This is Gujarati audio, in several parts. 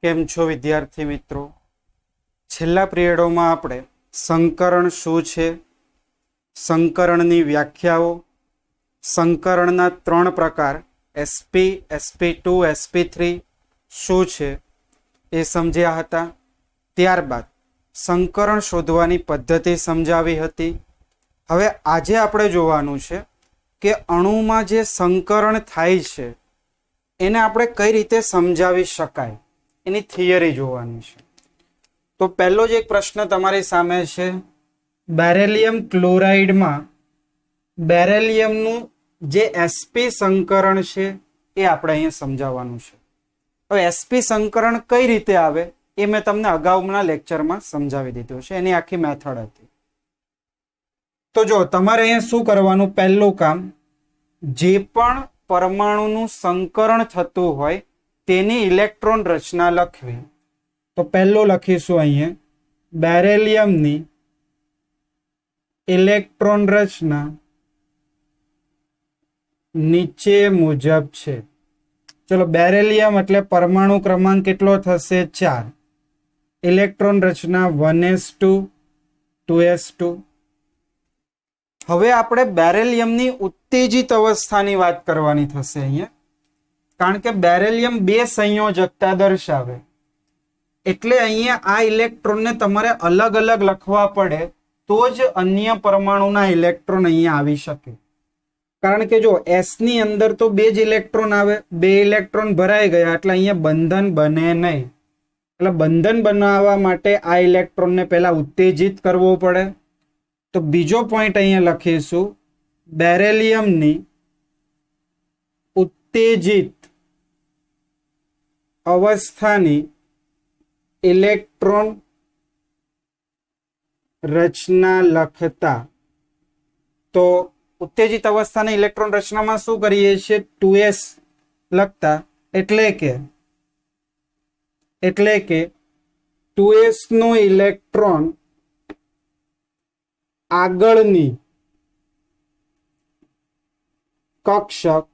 કેમ છો વિદ્યાર્થી મિત્રો? છેલ્લા પિરિયડોમાં આપણે સંકરણ શું છે, સંકરણની વ્યાખ્યાઓ, સંકરણના 3 પ્રકાર એસપી, sp2, sp3 શું છે એ સમજ્યા હતા. ત્યારબાદ સંકરણ શોધવાની પદ્ધતિ સમજાવી હતી. હવે આજે આપણે જોવાનું છે કે અણુમાં જે સંકરણ થાય છે એને આપણે કઈ રીતે સમજાવી શકાય, એની થિયરી જોવાની છે. તો પહેલો જ એક પ્રશ્ન તમારી સામે છે, બેરેલિયમ ક્લોરાઇડમાં બેરેલિયમનું જે એસપી સંકરણ છે એ આપણે અહીંયા સમજાવવાનું છે. હવે એસપી સંકરણ કઈ રીતે આવે એ મેં તમને અગાઉના લેક્ચરમાં સમજાવી દીધું છે, એની આખી મેથડ હતી. તો જો તમારે અહીંયા શું કરવાનું, પહેલું કામ, જે પણ પરમાણુનું સંકરણ થતું હોય તેની ઇલેક્ટ્રોન રચના લખવી. તો પહેલું લખીશું અહીંયા, બેરેલિયમની ઇલેક્ટ્રોન રચના નીચે મુજબ છે. ચલો, બેરેલિયમ એટલે પરમાણુ ક્રમાંક કેટલો થશે? 4. ઇલેક્ટ્રોન રચના 1s2 2s2. હવે આપણે બેરેલિયમની ઉત્તેજિત અવસ્થાની વાત કરવાની થશે અહીંયા, કારણ કે બેરેલિયમ 2 સંયોજકતા દર્શાવે, એટલે અહીંયા આ ઇલેક્ટ્રોનને તમારે અલગ અલગ લખવા પડે તો જ અન્ય પરમાણુના ઇલેક્ટ્રોન અહીંયા આવી શકે. કારણ કે જો એસ ની અંદર તો 2 જ ઇલેક્ટ્રોન આવે, 2 ઇલેક્ટ્રોન ભરાઈ ગયા એટલે અહીંયા બંધન બને નહીં. એટલે બંધન બનાવવા માટે આ ઇલેક્ટ્રોનને પહેલા ઉત્તેજિત કરવો પડે. તો બીજો પોઈન્ટ અહીંયા લખીશું, બેરેલિયમની ઉત્તેજિત અવસ્થાની ઇલેક્ટ્રોન રચના લખતા. તો ઉત્તેજિત અવસ્થાની ઇલેક્ટ્રોન રચનામાં શું કરીએ છીએ? 2s લખતા, એટલે કે 2s નું ઇલેક્ટ્રોન આગળની કક્ષક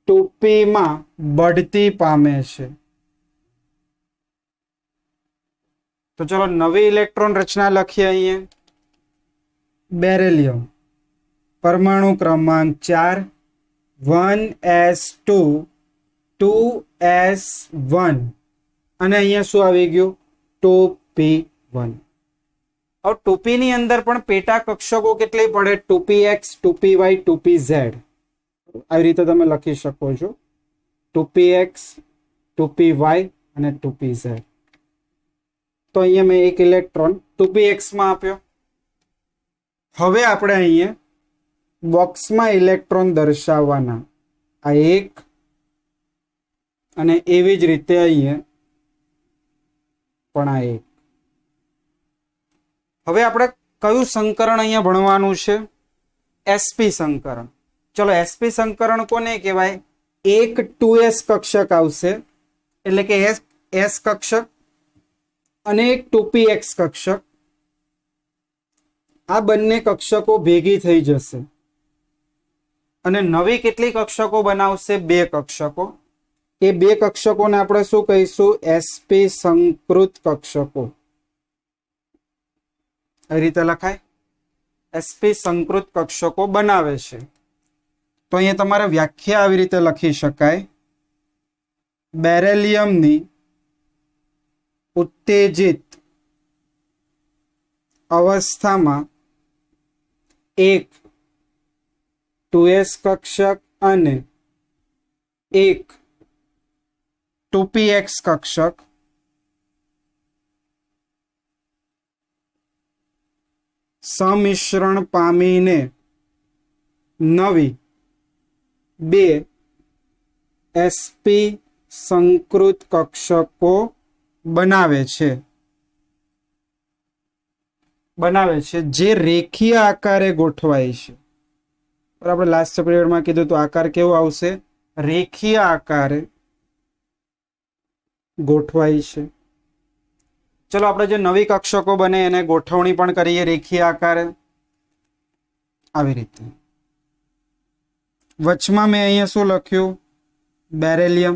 2p માં બઢતી પામે છે. તો ચલો નવી ઇલેક્ટ્રોન રચના લખીએ. અહીંયા બેરેલિયમ પરમાણુ ક્રમાંક 4, 1s2 2s1 અને અહીંયા શું આવી ગયું? 2p1. હવે 2p ની અંદર પણ પેટા કક્ષકો કેટલી પડે? 2px 2py 2pz. આવી રીતે તમે લખી શકો છો, 2px 2py અને 2pz. તો અહીંયા મેં એક ઇલેક્ટ્રોન 2px માં આપ્યો. હવે આપણે અહીંયા બોક્સમાં ઇલેક્ટ્રોન દર્શાવવાના, આ 1 અને એવી જ રીતે અહીંયા પણ આ 1. હવે આપણે કયું સંકરણ અહીંયા ભણવાનું છે? એસપી સંકરણ. ચલો, એસપી સંકરણ કોને કહેવાય? એક 2s કક્ષક આવશે, એટલે કે s કક્ષક, અને એક 2px કક્ષક. આ બંને કક્ષકો ભેગી થઈ જશે અને નવી કેટલી કક્ષકો બનાવશે? 2 કક્ષકો. એ 2 કક્ષકોને આપણે શું કહીશું? એસપી સંકૃત કક્ષકો. એ રીતે લખાય, એસપી સંકૃત કક્ષકો બનાવે છે. તો અહીંયા તમારે વ્યાખ્યા આવી રીતે લખી શકાય, બેરેલિયમની ઉત્તેજિત અવસ્થામાં એક 2s કક્ષક અને એક 2px કક્ષક સમિશ્રણ પામીને નવી 2 એસપી સંકૃત કક્ષકો બનાવે છે, જે રેખીય આકારે ગોઠવાય છે. આપણે લાસ્ટ પિરિયડમાં કીધું તો આકાર કેવો આવશે? રેખીય આકારે ગોઠવાય છે. ચલો, આપણે જે નવી કક્ષકો બને એને ગોઠવણી પણ કરીએ રેખીય આકારે. આવી રીતે વચમાં મેં અહીંયા શું લખ્યું? બેરેલિયમ.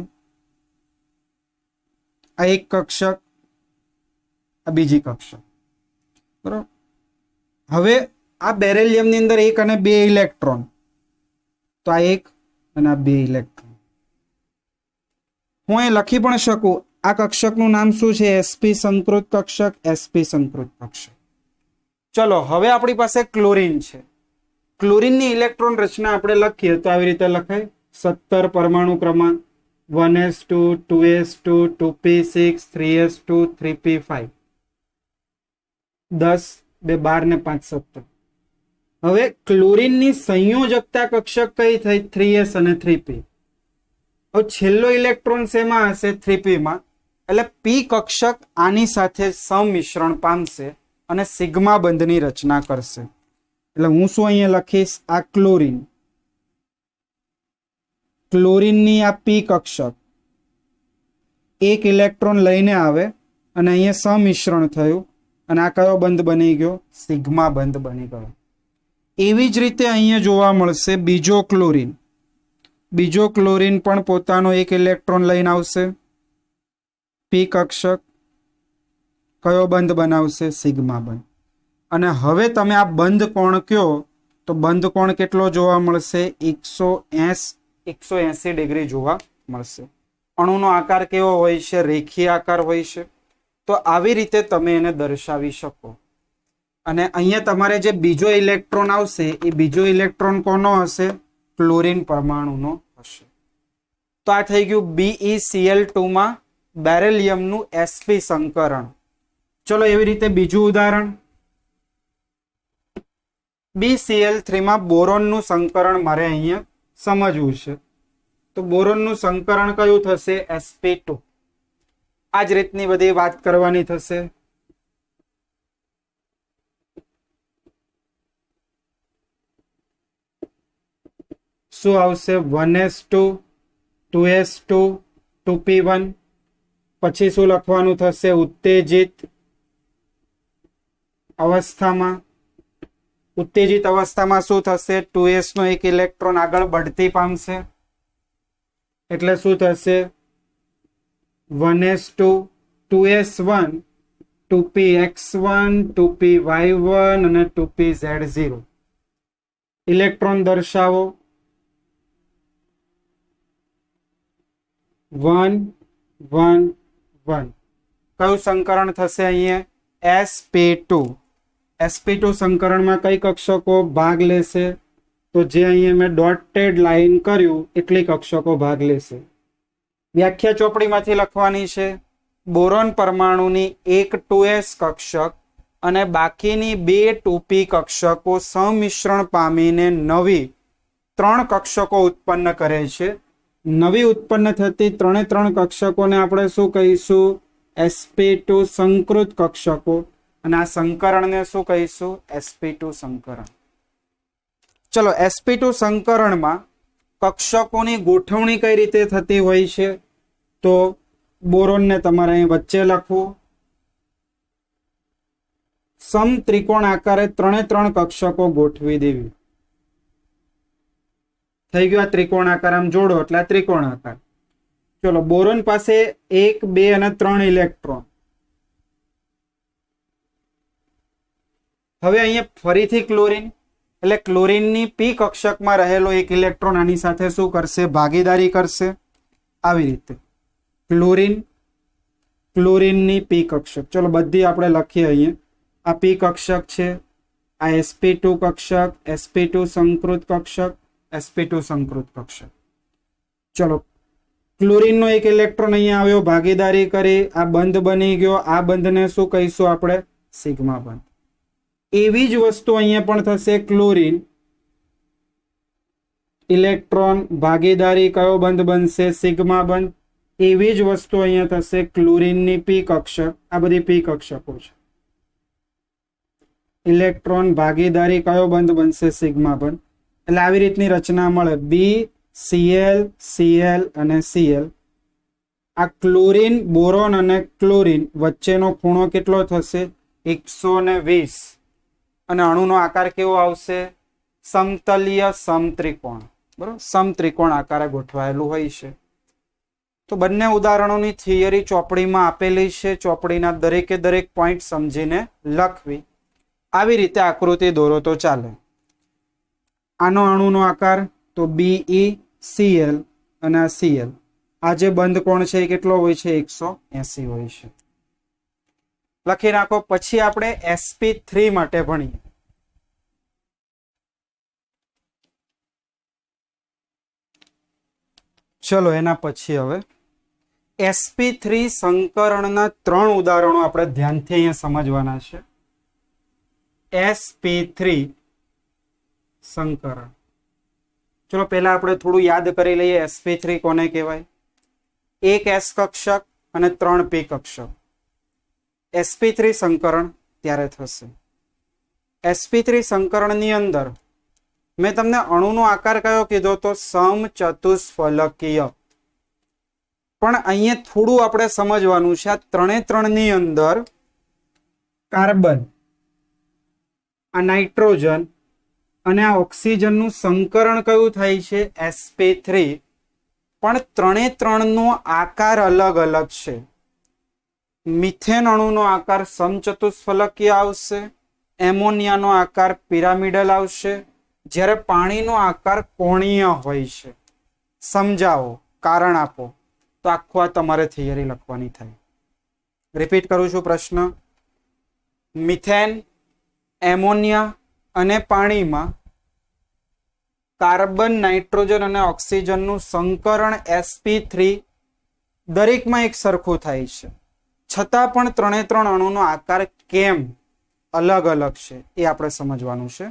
આ એક કક્ષક, આ બીજી કક્ષક, બરાબર. હવે આ બેરિલિયમની અંદર 1 અને 2 ઇલેક્ટ્રોન, તો આ 1 અને આ 2 ઇલેક્ટ્રોન. હું અહીં લખી પણ શકું, આ કક્ષકનું નામ શું છે? sp સંકૃત કક્ષક, sp સંકૃત કક્ષક. ચલો હવે આપણી પાસે ક્લોરીન છે. ક્લોરીનની ઇલેક્ટ્રોન રચના આપણે લખીએ તો આવી રીતે લખાય: 17 પરમાણુ ક્રમાંક, 1s2 2s2 2p6 3s2 3p5, 10 2 12 ને 5 17. હવે ક્લોરીનની સંયોજકતા કક્ષક કઈ થઈ? 3s અને 3p. હવે છેલ્લો ઇલેક્ટ્રોન શેમાં હશે? 3p માં. એટલે p કક્ષક આની સાથે સંમિશ્રણ પામશે અને સિગ્મા બંધની રચના કરશે. એટલે હું શું અહીંયા લખીશ? આ ક્લોરીન, ક્લોરીનની આ p કક્ષક એક ઇલેક્ટ્રોન લઈને આવે અને અહીંયા સંમિશ્રણ થયું અને આ કયો બંધ બની ગયો? સિગ્મા બંધ બની ગયો. એવી જ રીતે અહીંયા જોવા મળશે બીજો ક્લોરીન. બીજો ક્લોરીન પણ પોતાનો એક ઇલેક્ટ્રોન લઈને આવશે, p કક્ષક, કયો બંધ બનાવશે? સિગ્મા બંધ. અને હવે તમે આ બંધ કોણ કયો તો બંધ કોણ કેટલો જોવા મળશે? 180 ડિગ્રી જોવા મળશે. અણુનો આકાર કેવો હોય છે? રેખીય આકાર હોય છે. તો આવી રીતે તમે એને દર્શાવી શકો. અને અહીંયા તમારે જે બીજો ઇલેક્ટ્રોન આવશે એ બીજો ઇલેક્ટ્રોન કોનો હશે? ક્લોરીન પરમાણુનો હશે. તો આ થઈ ગયું BeCl2 માં બેરિલિયમનું sp સંકરણ. ચલો એવી રીતે બીજું ઉદાહરણ, BeCl3 માં બોરોનનું સંકરણ મારે અહીંયા સમજવું છે. તો બોરોનનું સંકરણ કયું થશે? sp2. આ જ રીતની બધી વાત કરવાની થશે. શું આવશે? 1s2 2s2 2p1. પછી શું લખવાનું થશે? ઉત્તેજિત અવસ્થામાં. ઉત્તેજિત અવસ્થામાં શું થશે? 2s નો એક ઇલેક્ટ્રોન આગળ બઢતી પામશે. એટલે શું થશે? 1s2 2s1 2px1 2py1 અને 2pz0. ઇલેક્ટ્રોન દર્શાવો. 1 1 1. કયું સંકરણ થશે અહીંયા? sp2. sp2 સંકરણમાં કઈ કક્ષકો ભાગ લેશે? તો જે અહીંયા મેં ડોટેડ લાઈન કર્યું એટલી કક્ષકો ભાગ લેશે. વ્યાખ્યા ચોપડીમાંથી લખવાની છે. બોરોન પરમાણુની એક 2s કક્ષક અને બાકીની 2 2p કક્ષકો સંમિશ્રણ પામીને નવી 3 કક્ષકો ઉત્પન્ન કરે છે. નવી ઉત્પન્ન થતી 3 કક્ષકોને આપણે શું કહીશું? sp2 સંકૃત કક્ષકો. અને આ સંકરણને શું કહીશું? sp2 સંકરણ. ચલો sp2 સંકરણમાં કક્ષકોની ગોઠવણી કઈ રીતે થતી હોય છે? તો બોરોનને તમારે અહીં વચ્ચે લખવું. સમત્રિકોણ આકારે 3 કક્ષકો ગોઠવી દેવી. થઈ ગયો આ ત્રિકોણ આકાર. આમ જોડો એટલે આ ત્રિકોણ આકાર. ચલો બોરોન પાસે 1 2 અને 3 ઇલેક્ટ્રોન. હવે અહીંયા ફરીથી ક્લોરીન, એટલે ક્લોરીનની p કક્ષકમાં રહેલો એક ઇલેક્ટ્રોન આની સાથે શું કરશે? ભાગીદારી કરશે. આવી રીતે ક્લોરીન, ક્લોરીનની p કક્ષક. ચલો બધી આપણે લખીએ. અહીંયા આ p કક્ષક છે, આ sp2 કક્ષક, sp2 સંકૃત કક્ષક, sp2 સંકૃત કક્ષક. ચલો ક્લોરીનનો એક ઇલેક્ટ્રોન અહીંયા આવ્યો, ભાગીદારી કરી, આ બંધ બની ગયો. આ બંધને શું કહીશું આપણે? સિગ્મા બંધ. એવી જ વસ્તુ અહીંયા પણ થશે. ક્લોરીન ઇલેક્ટ્રોન ભાગીદારી, કયો બંધ બનશે? સિગ્મા બંધ. એવી જ વસ્તુ અહીંયા થશે ક્લોરીનની p કક્ષક. આ બધી p કક્ષકો છે. ઇલેક્ટ્રોન ભાગીદારી, કયો બંધ બનશે? સિગ્મા બંધ. એટલે આવી રીતની રચના મળે. BCl Cl અને Cl. આ ક્લોરીન, બોરોન અને ક્લોરીન વચ્ચેનો ખૂણો કેટલો થશે? 120. અને અણુનો આકાર કેવો આવશે? સમતલીય સમત્રિકોણ. બરોબર, સમત્રિકોણ આકારે ગોઠવાયેલું હોય છે. તો બંને ઉદાહરણોની થિયરી ચોપડીમાં આપેલી છે. ચોપડીના દરેકે દરેક પોઈન્ટ સમજીને લખવી. આવી રીતે આકૃતિ દોરો તો ચાલે. આનો અણુનો આકાર તો BeCl અને આ Cl. આ જે બંધ કોણ છે એ કેટલો હોય છે? 180 હોય છે. લખી નાખો. પછી આપણે sp3 માટે ભણીએ. ચલો એના પછી હવે sp3 સંકરણના 3 ઉદાહરણો આપણે ધ્યાનથી અહીંયા સમજવાના છે. sp3 સંકરણ. ચલો પહેલા આપણે થોડું યાદ કરી લઈએ. sp3 કોને કહેવાય? એક s કક્ષક અને 3 p કક્ષક. sp3 સંકરણ ત્યારે થશે. sp3 સંકરણની અંદર મેં તમને અણુનો આકાર કયો કીધો તો સમચતુષ્ફલકીય. પણ અહીંયા થોડું આપણે સમજવાનું છે. આ 3 ની અંદર કાર્બન, આ નાઇટ્રોજન અને આ ઓક્સિજનનું સંકરણ કયું થાય છે? sp3. પણ 3 નો આકાર અલગ અલગ છે. મિથેન અણુનો આકાર સમચતુષ્ફલકીય આવશે, એમોનિયાનો આકાર પિરામિડલ આવશે, જ્યારે પાણીનો આકાર કોણીય હોય છે. સમજાવો, કારણ આપો, તો આખું આ તમારે થિયરી લખવાની થાય. રિપીટ કરું છું પ્રશ્ન. મિથેન, એમોનિયા અને પાણીમાં કાર્બન, નાઇટ્રોજન અને ઓક્સિજનનું સંકરણ sp3 દરેકમાં એક સરખું થાય છે. છતાં પણ 3 અણુનો આકાર કેમ અલગ અલગ છે એ આપણે સમજવાનું છે.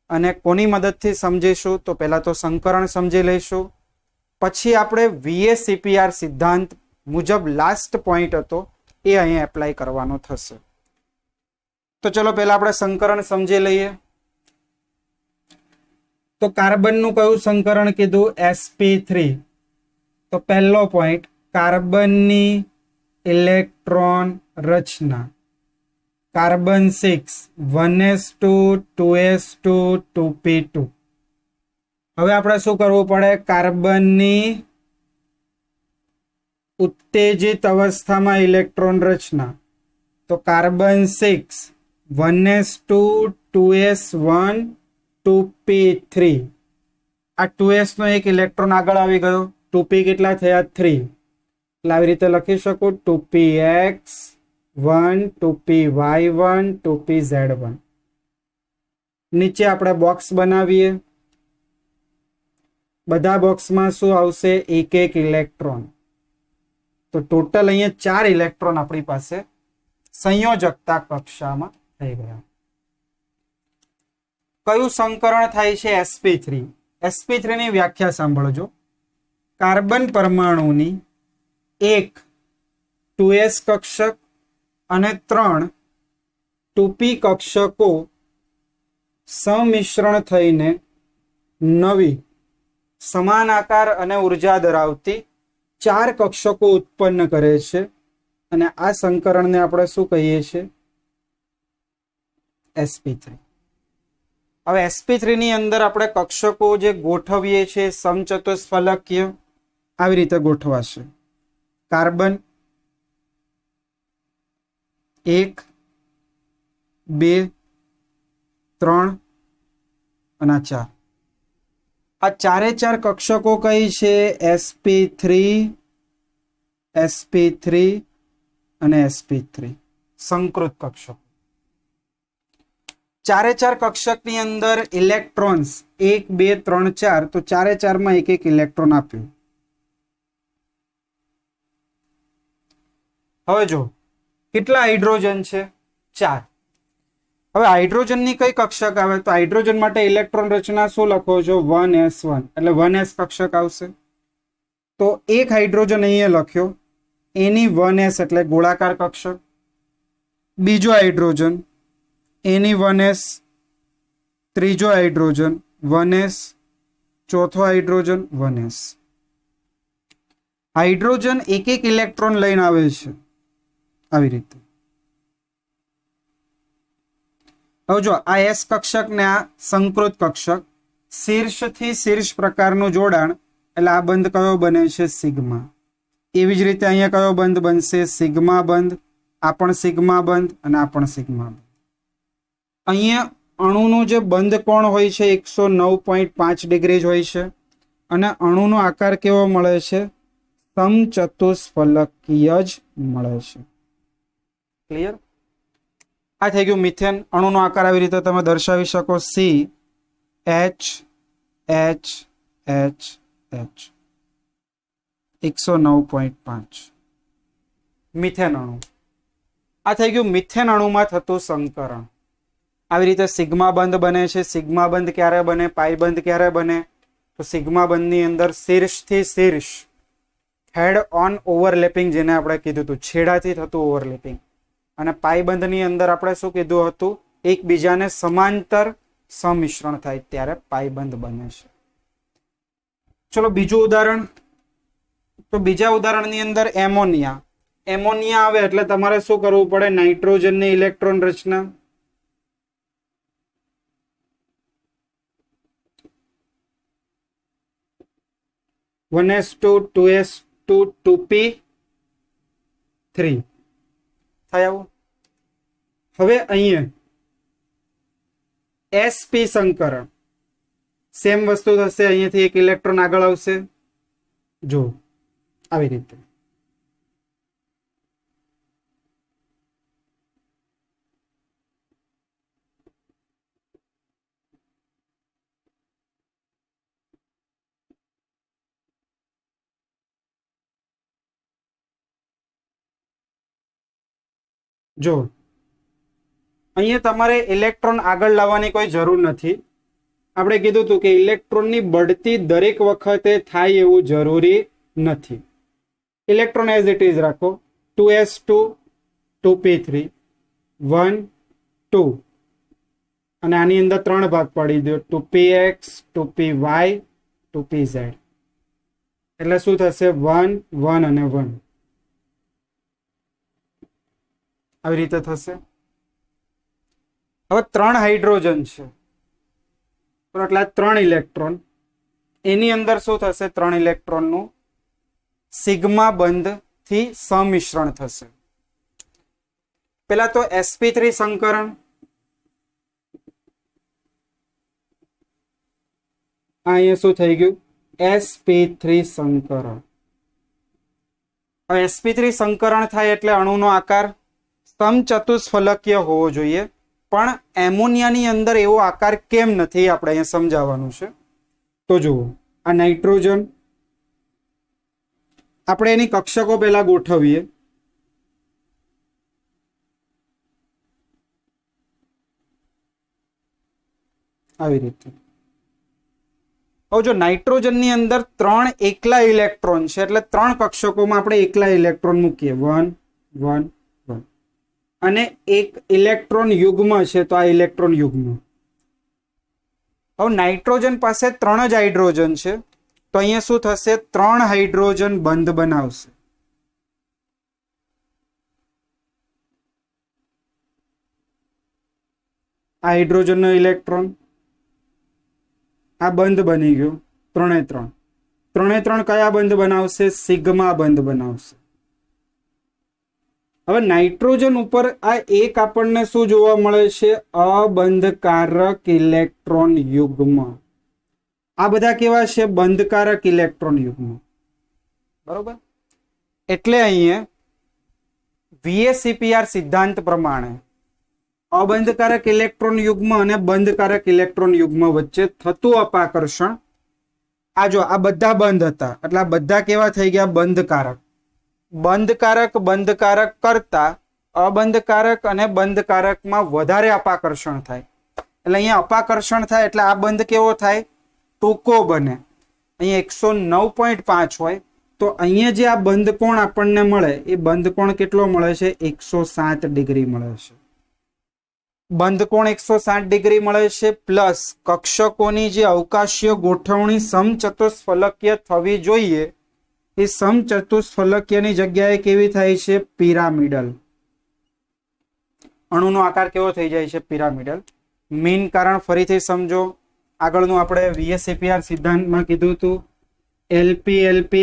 અને કોની મદદથી સમજીશું? તો પહેલા તો સંકરણ સમજી લઈશું. પછી આપણે VACPR સિદ્ધાંત મુજબ લાસ્ટ પોઈન્ટ હતો એ અહીં એપ્લાય કરવાનો થશે. તો ચલો પહેલા આપણે સંકરણ સમજી લઈએ. તો કાર્બનનું કયું સંકરણ કીધું? sp3. તો પહેલો પોઈન્ટ, કાર્બનની ઇલેક્ટ્રોન રચના. Carbon 6 1s2 2s2 2p2. હવે આપણે શું કરવું પડે? કાર્બનની ઉત્તેજિત અવસ્થામાં ઇલેક્ટ્રોન રચના. તો કાર્બન 6 1s2 2s1 2p3. આ 2s નો એક ઇલેક્ટ્રોન આગળ આવી ગયો. 2p કેટલા થયા? 3. એટલે આવી રીતે લખી શકું 2px1 2py1 2pz1. નીચે આપણે બોક્સ બનાવીએ. બધા બોક્સમાં શું આવશે? એક એક ઇલેક્ટ્રોન. તો ટોટલ અહીંયા 4 ઇલેક્ટ્રોન આપણી પાસે સંયોજકતા કક્ષામાં થઈ ગયા. કયું સંકરણ થાય છે? sp3. sp3 ની વ્યાખ્યા સાંભળજો. કાર્બન પરમાણુની એક 2s કક્ષક અને 3 2p કક્ષકો સંમિશ્રણ થઈને નવી સમાન આકાર અને ઉર્જા ધરાવતી 4 કક્ષકો ઉત્પન્ન કરે છે. અને આ સંકરણને આપણે શું કહીએ છીએ? sp3. હવે sp3 ની અંદર આપણે કક્ષકો જે ગોઠવીએ છીએ સમચતુષ્ફલકીય આવી રીતે ગોઠવાશે. કાર્બન 1 2 3 અને 4. આ 4 કક્ષકો કઈ છે? sp3 sp3 અને sp3 સંકૃત કક્ષકો. 4 કક્ષકની અંદર ઇલેક્ટ્રોન્સ 1 2 3 4. તો 4 માં એક એક ઇલેક્ટ્રોન આપ્યું. હવે જો કેટલા હાઇડ્રોજન છે? 4. હવે હાઇડ્રોજનની કઈ કક્ષક આવે? તો હાઇડ્રોજન માટે ઇલેક્ટ્રોન રચના શું લખો છો? 1s1. એટલે 1s કક્ષક આવશે. તો એક હાઇડ્રોજન અહીંયા લખ્યો, એની 1s એટલે ગોળાકાર કક્ષક. બીજો હાઇડ્રોજન એની 1s, ત્રીજો હાઇડ્રોજન 1s, ચોથો હાઇડ્રોજન 1s. હાઇડ્રોજન એક એક ઇલેક્ટ્રોન લઈને આવે છે આવી રીતે. હવે જો આ s કક્ષક ને આ સંકૃત કક્ષક, શીર્ષથી શીર્ષ પ્રકારનું જોડાણ, એટલે આ બંધ કયો બને છે? સિગ્મા. એવી જ રીતે અહીંયા કયો બંધ બનશે? સિગ્મા બંધ. આ પણ સિગ્મા બંધ અને આ પણ સિગ્મા બંધ. અહીંયા અણુનું જે બંધ કોણ હોય છે 109.5 ડિગ્રી જ હોય છે અને અણુનો આકાર કેવો મળે છે? સમચતુષ્ફલકીય જ મળે છે. ક્લિયર? આ થઈ ગયું મિથેન. અણુનો આકાર આવી રીતે તમે દર્શાવી શકો C H H H H 109.5 methane અણુ. આ થઈ ગયું મિથેન અણુમાં થતું સંકરણ. આવી રીતે સિગ્મા બંધ બને છે. સિગ્મા બંધ ક્યારે બને? પાઈ બંધ ક્યારે બને? તો સિગ્મા બંધની અંદર શીર્ષથી શીર્ષ હેડ ઓન ઓવરલેપિંગ, જેને આપણે કીધું હતું છેડાથી થતું ઓવરલેપિંગ. અને પાઈ બંધની અંદર આપણે શું કીધું હતું? એકબીજાને સમાંતર સમિશ્રણ થાય ત્યારે પાઈ બંધ બને છે. ચલો બીજું ઉદાહરણ. તો બીજા ઉદાહરણની અંદર એમોનિયા. એમોનિયા આવે એટલે તમારે શું કરવું પડે? નાઇટ્રોજનની ઇલેક્ટ્રોન રચના. One S two 2s2 2p3 થાય આવું. હવે અહીંયા sp સંકરણ સેમ વસ્તુ થશે. અહીંયાથી એક ઇલેક્ટ્રોન આગળ આવશે. જો આવી રીતે. જો અહીંયા તમારે ઇલેક્ટ્રોન આગળ લાવવાની કોઈ જરૂર નથી. આપણે કીધું હતું કે ઇલેક્ટ્રોનની બઢતી દરેક વખતે થાય એવું જરૂરી નથી. ઇલેક્ટ્રોન એઝ ઇટ ઇઝ રાખો. 2s2 2p3 1 2 અને આની અંદર 3 ભાગ પાડી દો. 2px 2py 2pz એટલે શું થશે? 1 1 અને 1 આવી રીતે થશે. હવે 3 હાઇડ્રોજન છે એટલે 3 ઇલેક્ટ્રોન. એની અંદર શું થશે? 3 ઇલેક્ટ્રોનનું સિગ્મા બંધ થી સમિશ્રણ થશે. પેલા તો sp3 સંકરણ. અહીંયા શું થઈ ગયું? sp3 સંકરણ. હવે sp3 સંકરણ થાય એટલે અણુનો આકાર સમચતુષ્ફલકીય હોવો જોઈએ. પણ એમોનિયાની અંદર એવો આકાર કેમ નથી આપણે અહીંયા સમજાવવાનું છે. તો જુઓ, આ નાઇટ્રોજન. આપણે એની કક્ષકો પહેલા ગોઠવીએ. આવી રીતે. હવે જો નાઇટ્રોજનની અંદર 3 એકલા ઇલેક્ટ્રોન છે એટલે 3 કક્ષકોમાં આપણે એકલા ઇલેક્ટ્રોન મૂકીએ. 1 1 1 અને એક ઇલેક્ટ્રોન યુગ્મ છે તો આ ઇલેક્ટ્રોન યુગ્મ. હવે નાઇટ્રોજન પાસે 3 જ હાઇડ્રોજન છે તો અહીંયા શું થશે? 3 હાઇડ્રોજન બંધ બનાવશે. આ હાઇડ્રોજનનો ઇલેક્ટ્રોન આ બંધ બની ગયો. 3 3 કયા બંધ બનાવશે? સિગ્મા બંધ બનાવશે. હવે નાઇટ્રોજન ઉપર આ એક આપણને શું જોવા મળે છે? અબંધકારક ઇલેક્ટ્રોન યુગ્મ. આ બધા કેવા છે? બંધકારક ઇલેક્ટ્રોન યુગ્મ. બરોબર. એટલે અહીંયા VSEPR સિદ્ધાંત પ્રમાણે અબંધકારક ઇલેક્ટ્રોન યુગ્મ અને બંધકારક ઇલેક્ટ્રોન યુગ્મ વચ્ચે થતું અપાકર્ષણ. આ જો આ બધા બંધ હતા એટલે આ બધા કેવા થઈ ગયા? બંધકારક. બંધકારક કરતા અબંધકારક અને બંધકારકમાં વધારે અપાકર્ષણ થાય. એટલે અહીંયા અપાકર્ષણ થાય એટલે આ બંધ કેવો થાય? ટૂંકો બને. અહીંયા 109.5 હોય તો અહીંયા જે આ બંધ કોણ આપણને મળે એ બંધ કોણ કેટલો મળે છે? 107 ડિગ્રી મળે છે. બંધ કોણ 107 ડિગ્રી મળે છે પ્લસ કક્ષકોની જે અવકાશીય ગોઠવણી સમચતુષ્ફલકીય થવી જોઈએ એ સમચતુષ્ફલકીયની જગ્યાએ કેવી થાય છે? પિરામિડલ. અણુનો આકાર કેવો થઈ જાય છે? પિરામિડલ. મેઇન કારણ ફરીથી સમજો. આગળનું આપણે VSEPR સિદ્ધાંતમાં કીધું હતું LP LP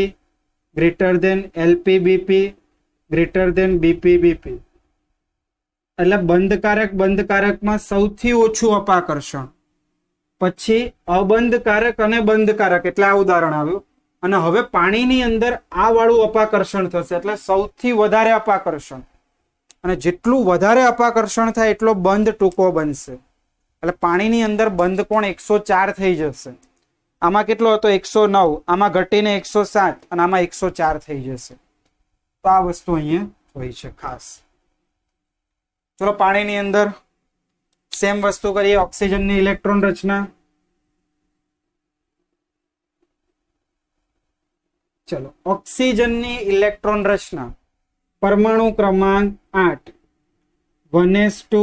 greater than LPBP greater than BPBP. એટલે બંધકારકમાં સૌથી ઓછું અપાકર્ષણ, પછી અબંધકારક અને બંધકારક, એટલે આ ઉદાહરણ આવ્યું. અને હવે પાણીની અંદર આ વાળું અપાકર્ષણ થશે, એટલે સૌથી વધારે અપાકર્ષણ. અને જેટલું વધારે અપાકર્ષણ થાય એટલો બંધ ટૂંકો બનશે. એટલે પાણીની અંદર બંધ કોણ 104 થઈ જશે. આમાં કેટલો હતો 109, આમાં ઘટીને 107 અને આમાં 104 થઈ જશે. તો આ વસ્તુ અહીંયા હોય છે ખાસ. ચલો પાણીની અંદર સેમ વસ્તુ કરીએ. ઓક્સિજનની ઇલેક્ટ્રોન રચના. ચલો ઓક્સિજનની ઇલેક્ટ્રોન રચના. પરમાણુ ક્રમાંક 8, 1s2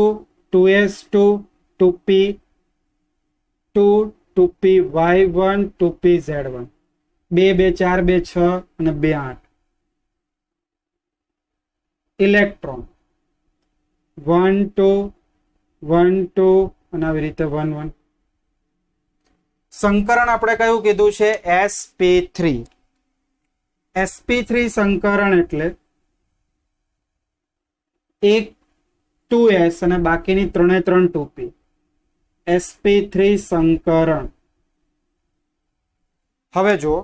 2s2 2p2 2py1 2pz1, 2 2 4 2 6 અને 2 8. ઇલેક્ટ્રોન 1 2 1 2 અને આવી રીતે 1 1. સંકરણ આપણે કયું કીધું છે? sp3. sp3 સંકરણ એટલે એક 2s અને બાકીની 3 3 2p. sp3 સંકરણ. હવે જો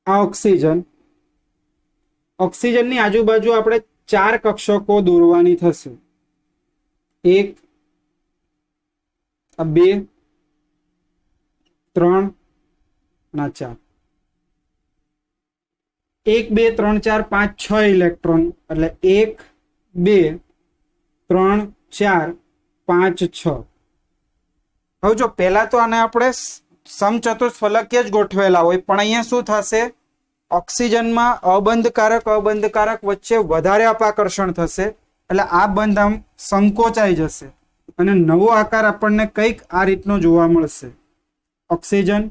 આ ઓક્સિજનની આજુબાજુ આપણે 4 કક્ષકો દોરવાની થશે. 1 2 3 અને 4. 1 2 3 4 5 6 ઇલેક્ટ્રોન, એટલે 1 2 3 4 5 6. હવે જો પહેલા તો આને આપણે સમચતુષ્ફલકીય જ ગોઠવેલા હોય, પણ અહીંયા શું થશે? ઓક્સિજનમાં અબંધકારક વચ્ચે વધારે અપાકર્ષણ થશે, એટલે આ બંધ આમ સંકોચાઈ જશે અને નવો આકાર આપણને કંઈક આ રીતનો જોવા મળશે. ઓક્સિજન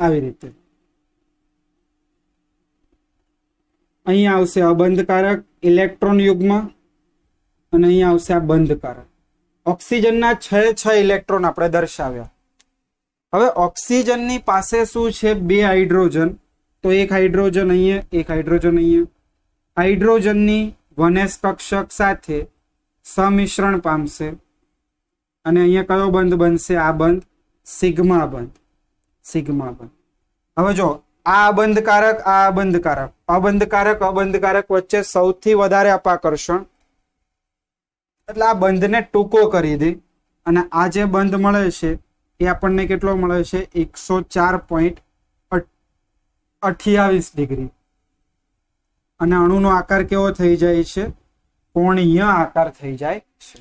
આવી રીતે અહીંયા આવશે અબંધકારક ઇલેક્ટ્રોન યુગ્મ અને અહીંયા આવશે આ બંધકારક. ઓક્સિજનના 6 ઇલેક્ટ્રોન આપણે દર્શાવ્યા. હવે ઓક્સિજનની પાસે શું છે? 2 હાઇડ્રોજન. તો એક હાઇડ્રોજન અહીંયા, એક હાઇડ્રોજન અહીંયા. હાઇડ્રોજનની 1s કક્ષક સાથે સમિશ્રણ પામશે અને અહીંયા કયો બંધ બનશે? આ બંધ, સિગ્મા બંધ. હવે જો આ અબંધકારક વચ્ચે સૌથી વધારે અપાકર્ષણ, એટલે આ બંધને ટૂંકો કરી દે અને આ જે બંધ મળે છે એ આપણને કેટલો મળે છે? 104.28 ડિગ્રી. અને અણુનો આકાર કેવો થઈ જાય છે? કોણીય આકાર થઈ જાય છે.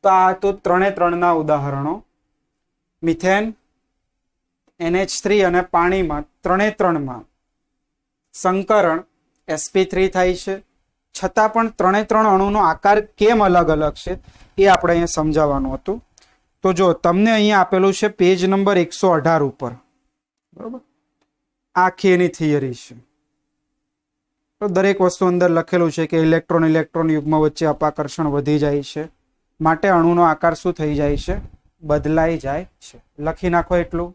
તો આ તો 3 ના ઉદાહરણો. મિથેન, NH3 અને પાણીમાં 3 સંકરણ sp3 થાય છે, છતાં પણ 3 અણુનો આકાર કેમ અલગ અલગ છે એ આપણે અહીંયા સમજાવવાનું હતું. તો જો તમને અહીંયા આપેલું છે પેજ નંબર 118 ઉપર, બરોબર? આખી એની થિયરી છે. તો દરેક વસ્તુ અંદર લખેલું છે કે ઇલેક્ટ્રોન યુગ્મ વચ્ચે અપાકર્ષણ વધી જાય છે, માટે અણુનો આકાર શું થઈ જાય છે? બદલાઈ જાય છે. લખી નાખો એટલું.